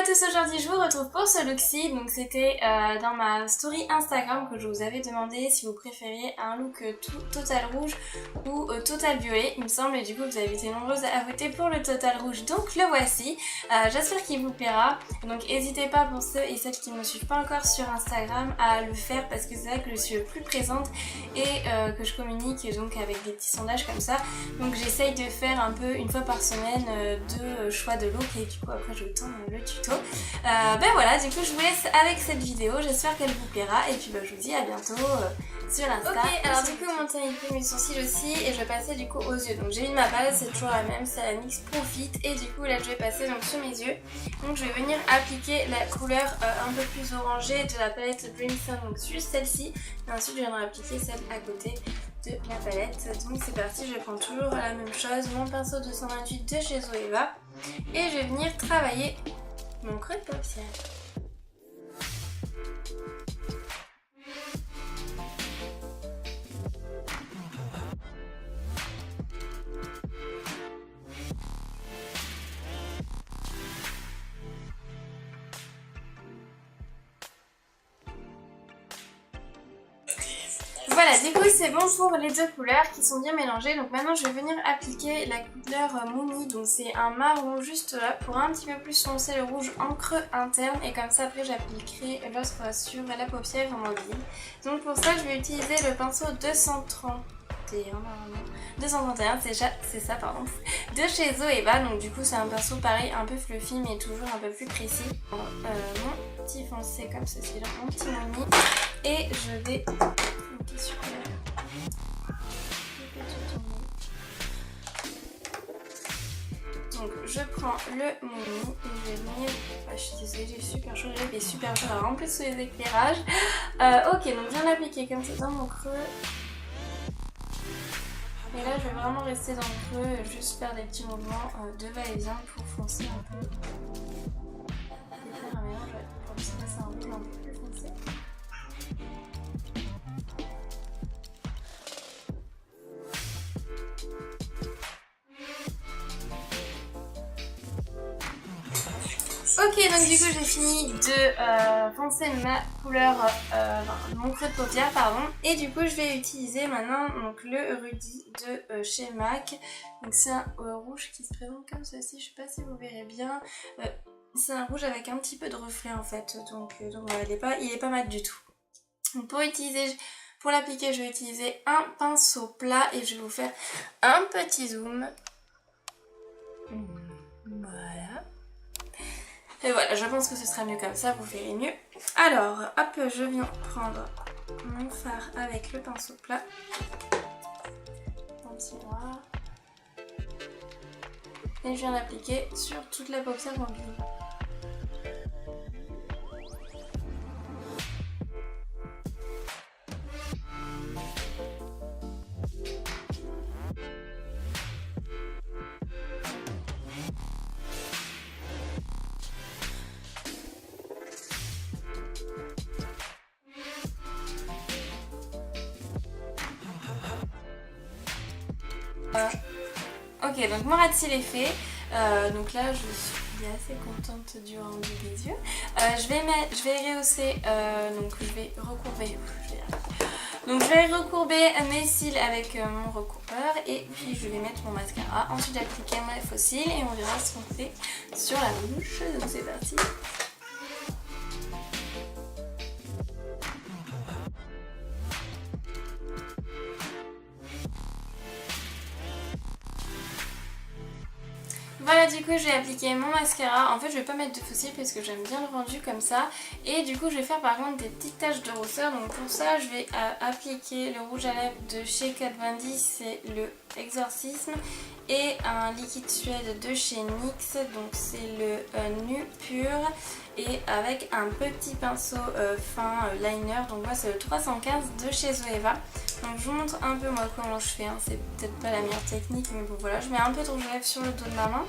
tous, aujourd'hui je vous retrouve pour ce look-ci. Donc c'était dans ma story Instagram que je vous avais demandé si vous préfériez un look tout total rouge ou total violet, il me semble, et du coup vous avez été nombreuses à voter pour le total rouge, donc le voici. J'espère qu'il vous plaira, donc n'hésitez pas pour ceux et celles qui ne me suivent pas encore sur Instagram à le faire, parce que c'est là que je suis le plus présente et que je communique donc avec des petits sondages comme ça. Donc j'essaye de faire un peu une fois par semaine deux choix de look, et du coup après je vous tourne le tuto. Ben voilà, du coup je vous laisse avec cette vidéo, j'espère qu'elle vous plaira, et puis je vous dis à bientôt sur Insta. Ok, alors du coup mon teint il fait mes sourcils aussi, et je vais passer du coup aux yeux. Donc j'ai mis ma base, c'est toujours la même, c'est la NYX Profit, et du coup là je vais passer donc sur mes yeux. Donc je vais venir appliquer la couleur un peu plus orangée de la palette Dream Sun, donc juste celle-ci, et ensuite je viendrai appliquer celle à côté de la palette. Donc c'est parti, je prends toujours la même chose, mon pinceau 228 de chez Zoeva, et je vais venir travailler mon creux de paupière. Voilà, du coup c'est bon pour les deux couleurs qui sont bien mélangées. Donc maintenant je vais venir appliquer la couleur Mouni, donc c'est un marron juste là pour un petit peu plus foncer le rouge en creux interne, et comme ça après j'appliquerai l'autre sur la paupière mobile. Donc pour ça je vais utiliser le pinceau 231 c'est ça pardon, de chez Zoeva. Donc du coup c'est un pinceau pareil un peu fluffy mais toujours un peu plus précis. Mon petit foncé comme ceci là, mon petit Mouni, et je vais super. Donc je prends le Mouni et je vais venir... je suis désolée, j'ai super chaud, j'ai super chaud à remplir sous les éclairages. Ok, donc je viens l'appliquer comme ça dans mon creux. Et là je vais vraiment rester dans le creux, juste faire des petits mouvements de va-et-vient pour foncer un peu. Et faire un mélange pour que ça fasse un rouge un peu plus foncé. Ok, donc du coup j'ai fini de foncer ma couleur, mon creux de paupière pardon, et du coup je vais utiliser maintenant donc le Rudy de chez MAC. Donc c'est un rouge qui se présente comme ceci, je sais pas si vous verrez bien, c'est un rouge avec un petit peu de reflet en fait, donc voilà, il est pas mat du tout. Donc pour l'appliquer je vais utiliser un pinceau plat et je vais vous faire un petit zoom. Voilà. Et voilà, je pense que ce sera mieux comme ça, vous verrez mieux. Alors, hop, je viens prendre mon fard avec le pinceau plat. Un petit noir. Et je viens l'appliquer sur toute la paupière mobile. Ok, donc mon rat cils est fait. Donc là je suis assez contente du rendu des yeux. Je vais rehausser, donc je vais recourber. Donc je vais recourber mes cils avec mon recouvreur, et puis je vais mettre mon mascara. Ensuite j'applique mes faux cils et on verra ce qu'on fait sur la bouche. Donc c'est parti. Voilà, du coup je vais appliquer mon mascara. En fait je vais pas mettre de faux cils parce que j'aime bien le rendu comme ça. Et du coup je vais faire par contre des petites taches de rousseur. Donc pour ça je vais appliquer le rouge à lèvres de chez Kat Von D, c'est le Exorcisme. Et un liquide suède de chez NYX, donc c'est le Nu Pur. Et avec un petit pinceau fin liner, donc moi c'est le 315 de chez Zoeva. Donc je vous montre un peu moi comment je fais, hein. C'est peut-être pas la meilleure technique, mais bon voilà, je mets un peu de rouge à lèvres sur le dos de ma main.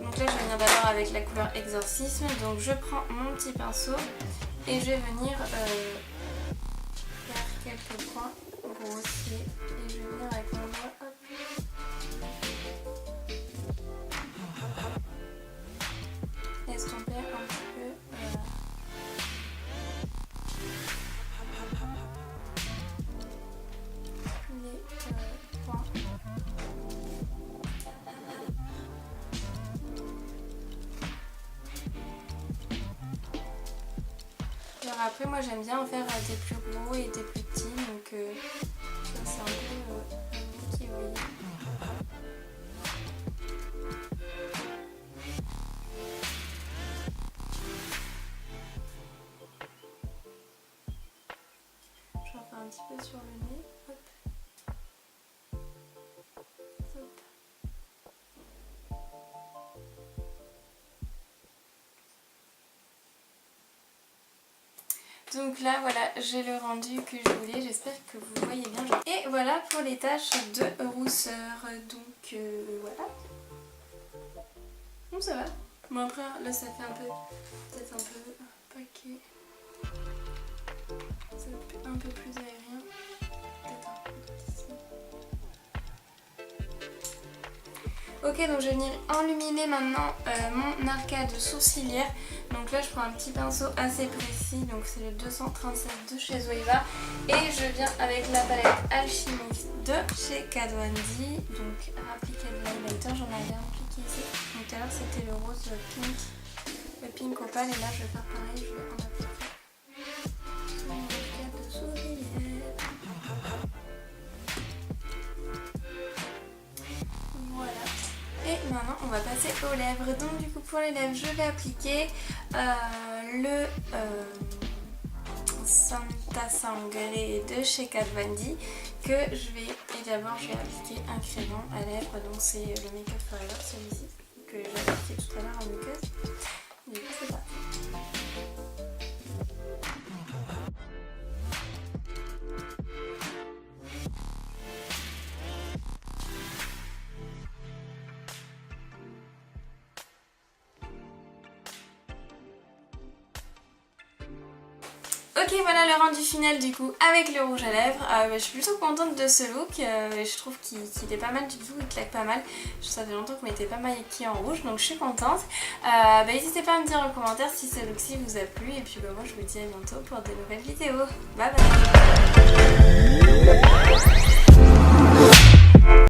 Donc là je vais venir d'abord avec la couleur Exorcisme, donc je prends mon petit pinceau et je vais venir faire quelques points grossiers, et je vais venir avec mon doigt, hop. après moi j'aime bien en faire des plus gros et des plus petits, donc ça c'est un peu vous qui voyez. Je refais un petit peu sur le nez. Hop. Hop. Donc là voilà, j'ai le rendu que je voulais, j'espère que vous voyez bien. Et voilà pour les taches de rousseur, donc voilà. Bon ça va. Bon après là ça fait un peu, peut-être un peu paquet. C'est un peu plus aérien. Peut-être un peu ici. Ok, donc je vais venir enluminer maintenant mon arcade sourcilière. Donc là je prends un petit pinceau assez précis, donc c'est le 237 de chez Zoeva. Et je viens avec la palette Alchimiste de chez Kat Von D. Donc Applicable Highlighter, j'en avais appliqué ici. Donc tout à l'heure c'était le rose pink, le pink opale, et là je vais faire pareil, je vais en appliquer sur mon arcade sourcilière. Voilà. Et maintenant on va passer aux lèvres. Donc du coup pour les lèvres je vais appliquer le Santa Sangre de chez Kat Von D que je vais, et d'abord je vais appliquer un crayon à lèvres, donc c'est le Make Up Forever, celui-ci que j'ai appliqué tout à l'heure en muqueuse. Du coup c'est parti. Ok, voilà le rendu final du coup avec le rouge à lèvres. Je suis plutôt contente de ce look, je trouve qu'il est pas mal du tout, il claque pas mal. Ça fait longtemps qu'on n'était pas maquillée en rouge, donc je suis contente. N'hésitez pas à me dire en commentaire si ce look-ci vous a plu, et puis moi je vous dis à bientôt pour de nouvelles vidéos. Bye bye.